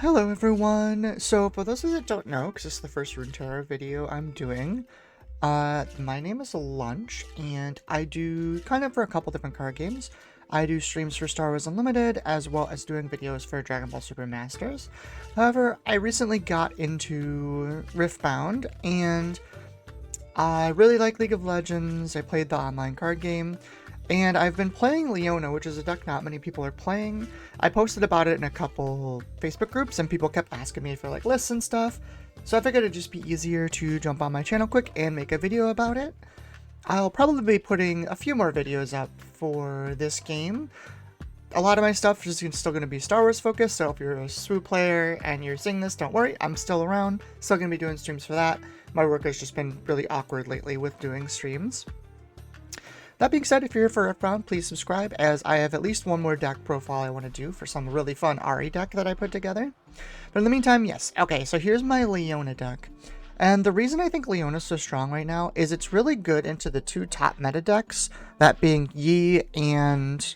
Hello everyone! So for those of you that don't know, because this is the first Runeterra video I'm doing, my name is Lunch, and I do kind of for a couple different card games. I do streams for Star Wars Unlimited, as well as doing videos for Dragon Ball Super Masters. However, I recently got into Riftbound, and I really like League of Legends. I played the online card game, and I've been playing Leona, which is a deck not many people are playing. I posted about it in a couple Facebook groups, and people kept asking me for like lists and stuff. So I figured it'd just be easier to jump on my channel quick and make a video about it. I'll probably be putting a few more videos up for this game. A lot of my stuff is still going to be Star Wars focused, so if you're a Swoop player and you're seeing this, don't worry, I'm still around. Still going to be doing streams for that. My work has just been really awkward lately with doing streams. That being said, if you're here for Riftbound, please subscribe, as I have at least one more deck profile I want to do for some really fun RE deck that I put together. But in the meantime, yes. Okay, so here's my Leona deck. And the reason I think Leona is so strong right now is it's really good into the two top meta decks, that being Yi and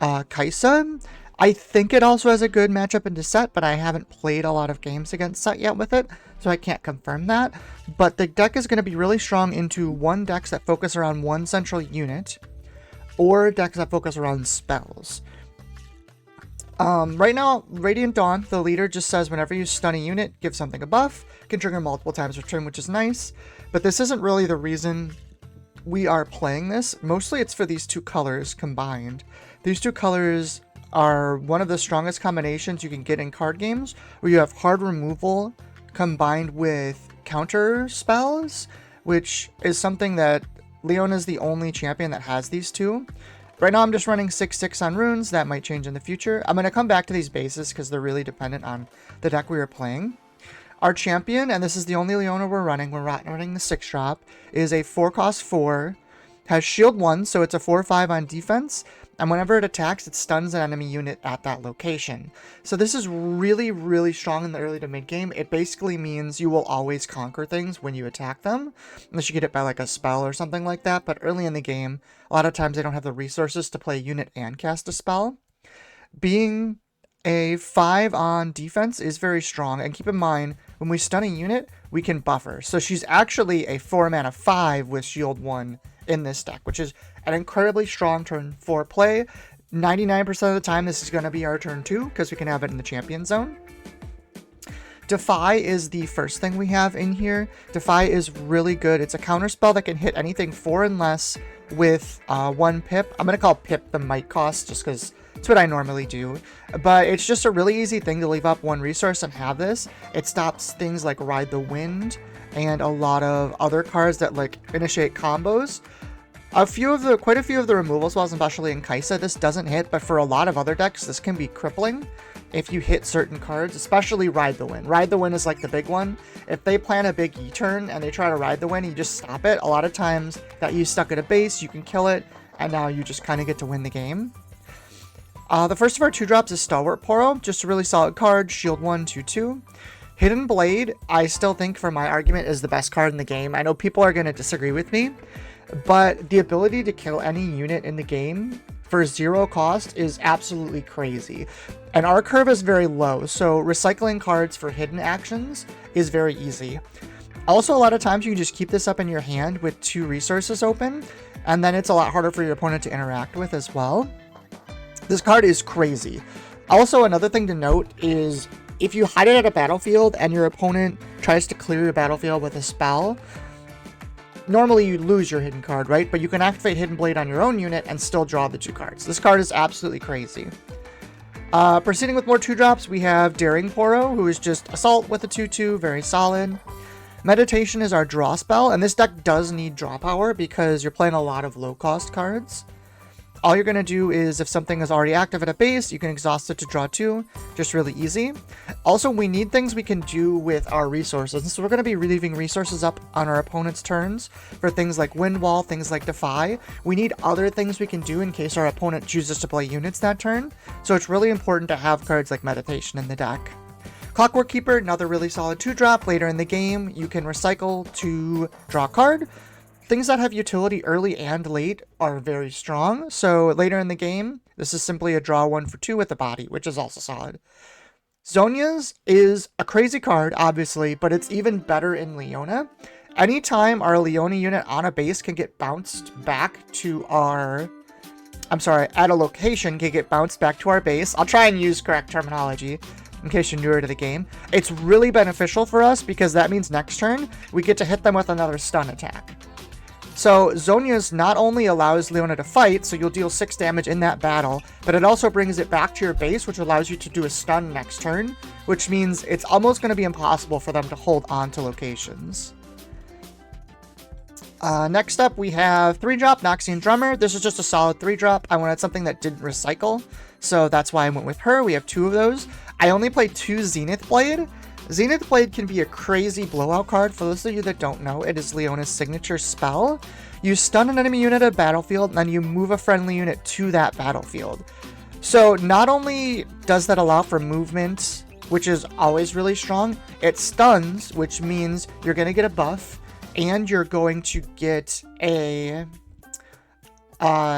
Kaisa. I think it also has a good matchup into Set, but I haven't played a lot of games against Set yet with it, so I can't confirm that. But the deck is going to be really strong into one decks that focus around one central unit, or decks that focus around spells. Right now, Radiant Dawn, the leader, just says whenever you stun a unit, give something a buff, can trigger multiple times per turn, which is nice. But this isn't really the reason we are playing this. Mostly it's for these two colors combined. These two colors are one of the strongest combinations you can get in card games, where you have hard removal combined with counter spells, which is something that Leona is the only champion that has these two. Right now I'm just running 6/6 on runes. That might change in the future. I'm going to come back to these bases because they're really dependent on the deck we are playing. Our champion, and this is the only Leona we're running the 6-drop, is a 4-cost 4, has shield 1, so it's a 4/5 on defense, and whenever it attacks, it stuns an enemy unit at that location. So this is really, really strong in the early to mid game. It basically means you will always conquer things when you attack them, unless you get it by like a spell or something like that. But early in the game, a lot of times they don't have the resources to play a unit and cast a spell. Being a 5 on defense is very strong, and keep in mind, when we stun a unit, we can buffer. So she's actually a 4-mana 5 with shield 1 in this deck, which is an incredibly strong turn 4 play. 99% of the time this is going to be our turn 2, because we can have it in the champion zone. Defy is the first thing we have in here. Defy is really good. It's a counter spell that can hit anything 4 and less with 1 pip. I'm going to call pip the might cost just because it's what I normally do, but it's just a really easy thing to leave up 1 resource and have this. It stops things like Ride the Wind and a lot of other cards that like initiate combos. Quite a few of the removal spells, especially in Kaisa, this doesn't hit, but for a lot of other decks, this can be crippling if you hit certain cards, especially Ride the Wind. Ride the Wind is like the big one. If they plan a big E-turn and they try to Ride the Wind, you just stop it. A lot of times that you stuck at a base, you can kill it, and now you just kind of get to win the game. The first of our 2-drops is Stalwart Poro, just a really solid card, shield 1, 2/2. Hidden Blade, I still think for my argument is the best card in the game. I know people are going to disagree with me, but the ability to kill any unit in the game for 0 cost is absolutely crazy. And our curve is very low, so recycling cards for hidden actions is very easy. Also, a lot of times you can just keep this up in your hand with 2 resources open, and then it's a lot harder for your opponent to interact with as well. This card is crazy. Also, another thing to note is if you hide it at a battlefield and your opponent tries to clear your battlefield with a spell, normally you lose your hidden card, right? But you can activate Hidden Blade on your own unit and still draw the 2 cards. This card is absolutely crazy. Proceeding with more 2-drops, we have Daring Poro, who is just Assault with a 2/2, very solid. Meditation is our draw spell, and this deck does need draw power because you're playing a lot of low-cost cards. All you're going to do is, if something is already active at a base, you can exhaust it to draw 2. Just really easy. Also, we need things we can do with our resources. And so we're going to be leaving resources up on our opponent's turns for things like Wind Wall, things like Defy. We need other things we can do in case our opponent chooses to play units that turn. So it's really important to have cards like Meditation in the deck. Clockwork Keeper, another really solid 2-drop. Later in the game, you can recycle to draw a card. Things that have utility early and late are very strong. So later in the game, this is simply a draw 1 for 2 with a body, which is also solid. Zhonya's is a crazy card, obviously, but it's even better in Leona. Anytime our Leona unit on a base can get bounced back to our... I'm sorry, at a location can get bounced back to our base. I'll try and use correct terminology in case you're newer to the game. It's really beneficial for us because that means next turn we get to hit them with another stun attack. So Zhonya's not only allows Leona to fight, so you'll deal 6 damage in that battle, but it also brings it back to your base, which allows you to do a stun next turn, which means it's almost going to be impossible for them to hold on to locations. Next up, we have 3-drop Noxian Drummer. This is just a solid 3-drop. I wanted something that didn't recycle, so that's why I went with her. We have 2 of those. I only played 2 Zenith Blade. Zenith Blade can be a crazy blowout card. For those of you that don't know, it is Leona's signature spell. You stun an enemy unit at a battlefield, and then you move a friendly unit to that battlefield. So not only does that allow for movement, which is always really strong, it stuns, which means you're going to get a buff, and you're going to get a...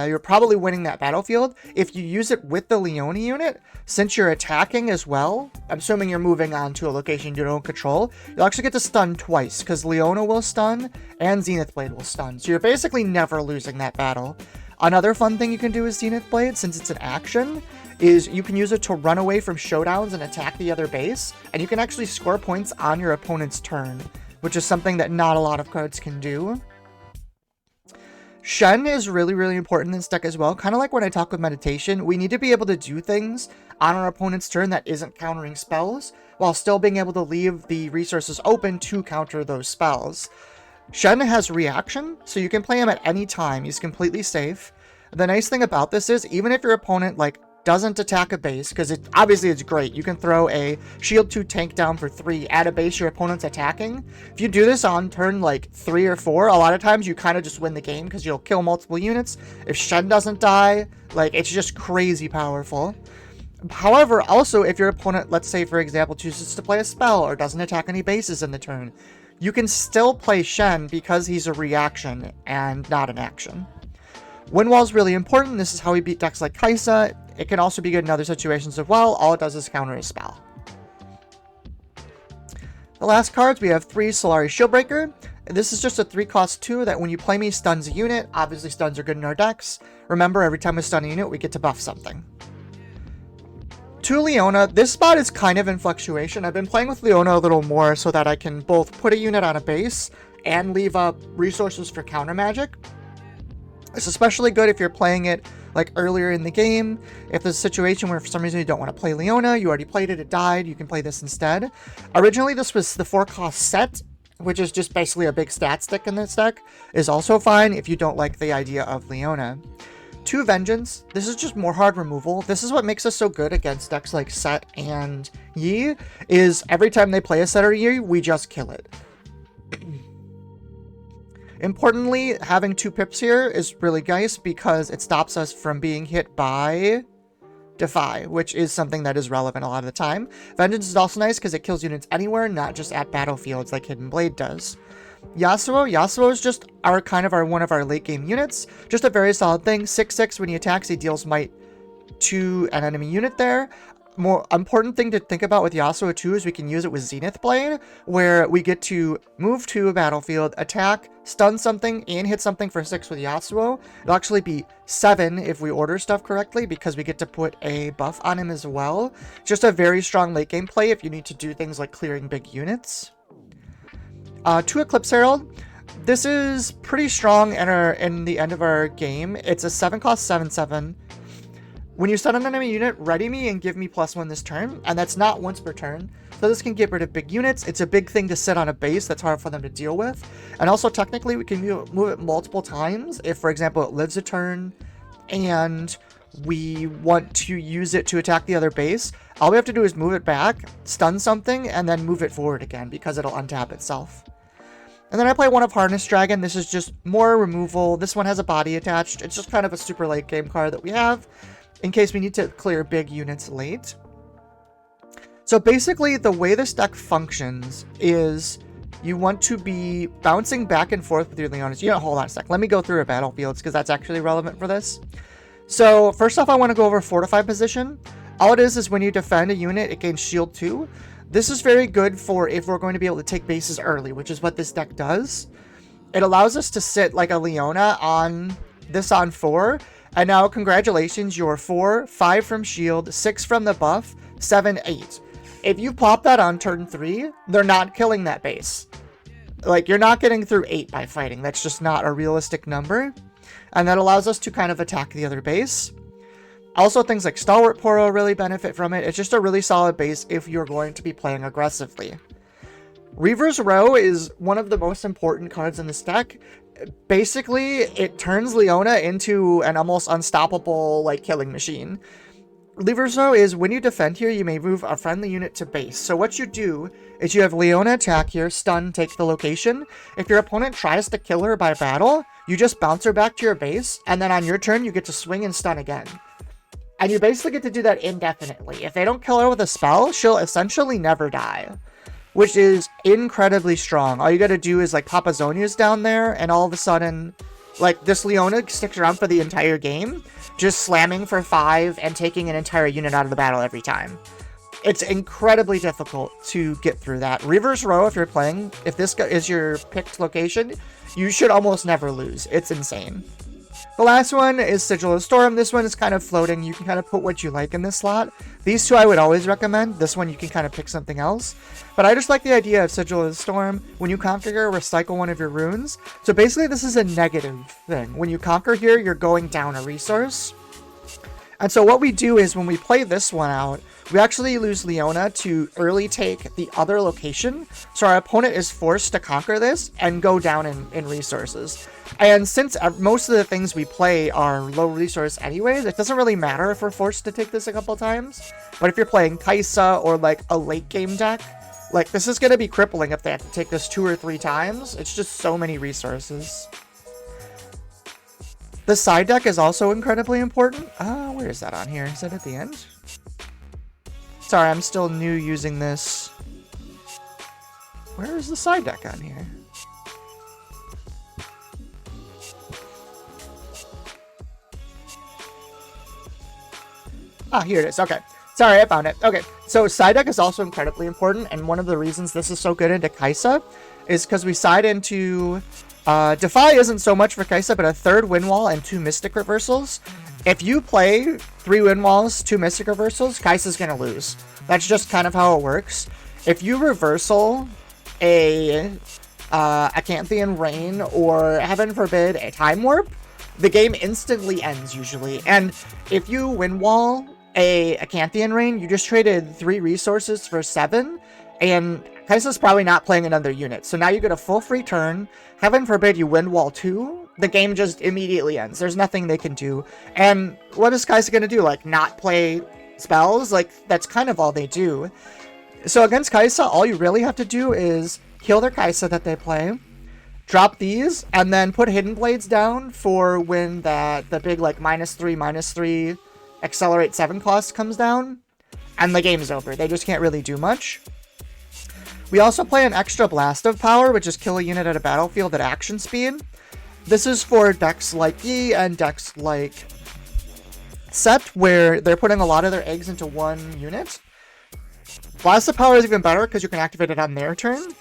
you're probably winning that battlefield. If you use it with the Leona unit, since you're attacking as well, I'm assuming you're moving on to a location you don't control, you'll actually get to stun twice, because Leona will stun and Zenith Blade will stun. So you're basically never losing that battle. Another fun thing you can do with Zenith Blade, since it's an action, is you can use it to run away from showdowns and attack the other base, and you can actually score points on your opponent's turn, which is something that not a lot of cards can do. Shen is really, really important in this deck as well. Kind of like when I talk with Meditation, we need to be able to do things on our opponent's turn that isn't countering spells, while still being able to leave the resources open to counter those spells. Shen has reaction, so you can play him at any time. He's completely safe. The nice thing about this is, even if your opponent, like, doesn't attack a base, because obviously it's great. You can throw a shield 2 tank down for 3 at a base your opponent's attacking. If you do this on turn like 3 or 4, a lot of times you kind of just win the game because you'll kill multiple units. If Shen doesn't die, like, it's just crazy powerful. However, also if your opponent, let's say for example, chooses to play a spell or doesn't attack any bases in the turn, you can still play Shen because he's a reaction and not an action. Wind Wall is really important. This is how we beat decks like Kaisa. It can also be good in other situations as well. All it does is counter a spell. The last cards, we have 3 Solari Shieldbreaker. This is just a 3-cost 2 that when you play me stuns a unit. Obviously stuns are good in our decks. Remember, every time we stun a unit, we get to buff something. 2 Leona. This spot is kind of in fluctuation. I've been playing with Leona a little more so that I can both put a unit on a base and leave up resources for counter magic. It's especially good if you're playing it like earlier in the game. If there's a situation where for some reason you don't want to play Leona, you already played it, it died, you can play this instead. Originally this was the 4-cost set, which is just basically a big stat stick in this deck, is also fine if you don't like the idea of Leona. 2 Vengeance. This is just more hard removal. This is what makes us so good against decks like Set and Yi, is every time they play a Set or Yi, we just kill it. Importantly, having 2 pips here is really nice because it stops us from being hit by Defy, which is something that is relevant a lot of the time. Vengeance is also nice because it kills units anywhere, not just at battlefields like Hidden Blade does. Yasuo is just one of our late game units. Just a very solid thing. 6/6 when he attacks, he deals might to an enemy unit there. More important thing to think about with Yasuo too is we can use it with Zenith Blade, where we get to move to a battlefield, attack, stun something, and hit something for 6 with Yasuo. It'll actually be 7 if we order stuff correctly, because we get to put a buff on him as well. Just a very strong late game play if you need to do things like clearing big units. 2 Eclipse Herald. This is pretty strong in the end of our game. It's a 7-cost 7/7. When you stun an enemy unit, ready me and give me +1 this turn, and that's not once per turn. So this can get rid of big units. It's a big thing to sit on a base that's hard for them to deal with. And also technically we can move it multiple times if, for example, it lives a turn and we want to use it to attack the other base. All we have to do is move it back, stun something, and then move it forward again because it'll untap itself. And then I play one of Harness Dragon. This is just more removal. This one has a body attached. It's just kind of a super late game card that we have in case we need to clear big units late. So basically, the way this deck functions is you want to be bouncing back and forth with your Leonas. Hold on a sec. Let me go through our battlefields because that's actually relevant for this. So first off, I want to go over fortify position. All it is when you defend a unit, it gains shield 2. This is very good for if we're going to be able to take bases early, which is what this deck does. It allows us to sit like a Leona on this on 4. And now, congratulations, you're 4, 5 from shield, 6 from the buff, 7, 8. If you pop that on turn 3, they're not killing that base. Like, you're not getting through 8 by fighting. That's just not a realistic number. And that allows us to kind of attack the other base. Also, things like Stalwart Poro really benefit from it. It's just a really solid base if you're going to be playing aggressively. Reaver's Row is one of the most important cards in this deck. Basically, it turns Leona into an almost unstoppable, like, killing machine. Reaver's Row is when you defend here, you may move a friendly unit to base. So what you do is you have Leona attack here, stun, take the location. If your opponent tries to kill her by battle, you just bounce her back to your base, and then on your turn, you get to swing and stun again. And you basically get to do that indefinitely. If they don't kill her with a spell, she'll essentially never die, which is incredibly strong. All you gotta do is, like, pop a Zonia's down there, and all of a sudden, like, this Leona sticks around for the entire game, just slamming for 5 and taking an entire unit out of the battle every time. It's incredibly difficult to get through that. Reaver's Row, if you're playing, if this is your picked location, you should almost never lose. It's insane. The last one is Sigil of Storm. This one is kind of floating. You can kind of put what you like in this slot. These two I would always recommend. This one you can kind of pick something else. But I just like the idea of Sigil of Storm. When you conquer here, recycle one of your runes. So basically this is a negative thing. When you conquer here, you're going down a resource. And so what we do is when we play this one out, we actually lose Leona to early take the other location. So our opponent is forced to conquer this and go down in resources. And since most of the things we play are low resource anyways, it doesn't really matter if we're forced to take this a couple times. But if you're playing Kaisa or like a late game deck, like this is going to be crippling if they have to take this 2 or 3 times. It's just so many resources. The side deck is also incredibly important. Where is that on here? Is that at the end? Sorry, I'm still new using this. Where is the side deck on here? Ah, here it is. Okay. Sorry, I found it. Okay, so side deck is also incredibly important, and one of the reasons this is so good into Kaisa is because we side into... Defy isn't so much for Kaisa, but a 3rd wind wall and 2 Mystic Reversals. If you play 3 wind walls, 2 Mystic Reversals, Kaisa's gonna lose. That's just kind of how it works. If you reversal a Acanthian Rain or, heaven forbid, a Time Warp, the game instantly ends usually. And if you wind wall a Acanthian Rain, you just traded 3 resources for 7, and Kaisa's probably not playing another unit. So now you get a full free turn. Heaven forbid you wind wall 2, the game just immediately ends. There's nothing they can do. And what is Kaisa gonna do? Like, not play spells? Like, that's kind of all they do. So against Kaisa, all you really have to do is kill their Kaisa that they play, drop these, and then put Hidden Blades down for when the big, like, -3/-3 Accelerate 7 cost comes down, and the game is over. They just can't really do much. We also play an extra Blast of Power, which is kill a unit at a battlefield at action speed. This is for decks like Yi and decks like Set, where they're putting a lot of their eggs into one unit. Blast of Power is even better because you can activate it on their turn,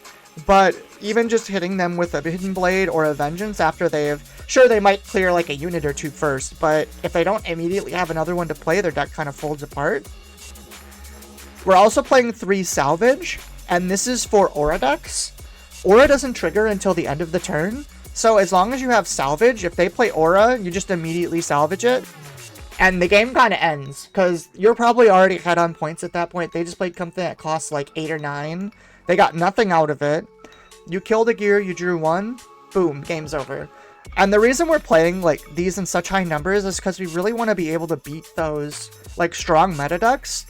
but even just hitting them with a Hidden Blade or a Vengeance after they've... Sure, they might clear like a unit or 2 first, but if they don't immediately have another one to play, their deck kind of folds apart. We're also playing 3 Salvage, and this is for Aura decks. Aura doesn't trigger until the end of the turn, so as long as you have Salvage, if they play Aura, you just immediately salvage it, and the game kind of ends, because you're probably already ahead on points at that point. They just played something that costs like 8 or 9. They got nothing out of it. You killed a gear, you drew 1, boom, game's over. And the reason we're playing like these in such high numbers is because we really want to be able to beat those like strong meta decks.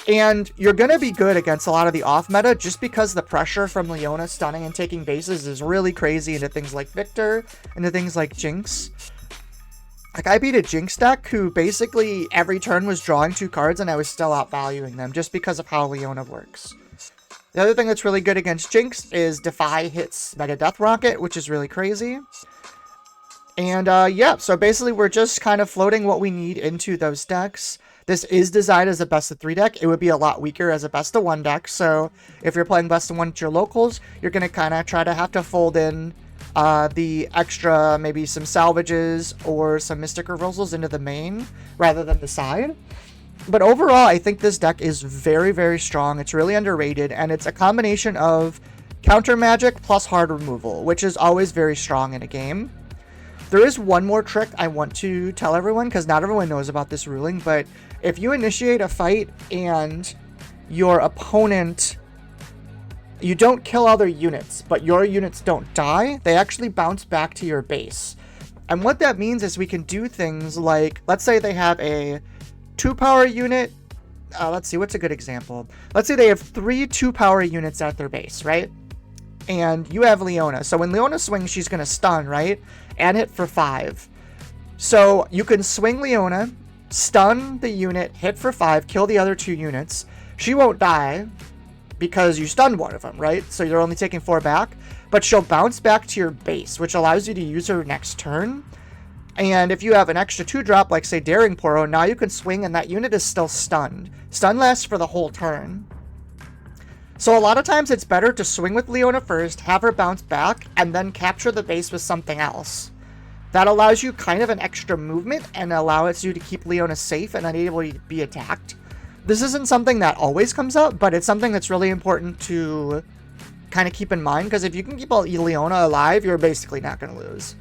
And you're going to be good against a lot of the off-meta just because the pressure from Leona stunning and taking bases is really crazy into things like Victor, into things like Jinx. Like, I beat a Jinx deck who basically every turn was drawing 2 cards and I was still outvaluing them just because of how Leona works. The other thing that's really good against Jinx is Defy hits Mega Death Rocket, which is really crazy. And yeah, so basically we're just kind of floating what we need into those decks. This is designed as a best of 3 deck. It would be a lot weaker as a best of 1 deck. So if you're playing best of 1 at your locals, you're going to kind of try to have to fold in the extra, maybe some salvages or some Mystic Reversals into the main rather than the side. But overall, I think this deck is very, very strong. It's really underrated, and it's a combination of counter magic plus hard removal, which is always very strong in a game. There is one more trick I want to tell everyone, because not everyone knows about this ruling, but if you initiate a fight and your opponent, you don't kill other units, but your units don't die, they actually bounce back to your base. And what that means is we can do things like, let's say they have a 2-power unit. Let's see, what's a good example? Let's say they have 3 2-power units at their base, right? And you have Leona. So when Leona swings, she's going to stun, right? And hit for 5. So you can swing Leona, stun the unit, hit for 5, kill the other 2 units. She won't die because you stunned one of them, right? So you're only taking 4 back. But she'll bounce back to your base, which allows you to use her next turn. And if you have an extra 2-drop, like say Daring Poro, now you can swing and that unit is still stunned. Stun lasts for the whole turn. So a lot of times it's better to swing with Leona first, have her bounce back, and then capture the base with something else. That allows you kind of an extra movement and allows you to keep Leona safe and unable to be attacked. This isn't something that always comes up, but it's something that's really important to kind of keep in mind, because if you can keep Leona alive, you're basically not going to lose.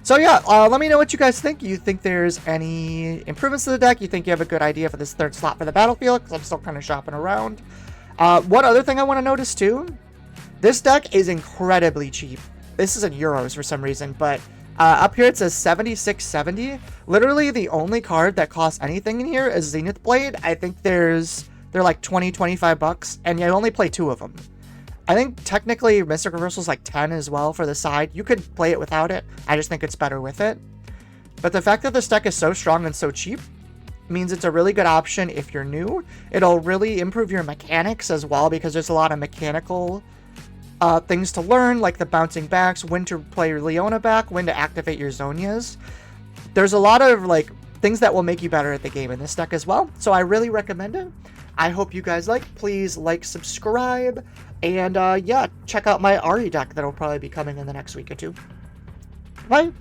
So yeah, let me know what you guys think. You think there's any improvements to the deck? You think you have a good idea for this 3rd slot for the battlefield? Because I'm still kind of shopping around. One other thing I want to notice too, this deck is incredibly cheap. This is in euros for some reason, but up here it says 76.70. Literally the only card that costs anything in here is Zenith Blade. I think they're like 20-25 bucks, and you only play 2 of them. I think technically Mystic Reversal is like 10 as well for the side. You could play it without it. I just think it's better with it. But the fact that this deck is so strong and so cheap means it's a really good option if you're new. It'll really improve your mechanics as well, because there's a lot of mechanical things to learn, like the bouncing backs, when to play your Leona back, when to activate your Zonias. There's a lot of like things that will make you better at the game in this deck as well. So I really recommend it. I hope you guys like. Please like, subscribe, and yeah, check out my Ari deck that'll probably be coming in the next week or 2. Bye!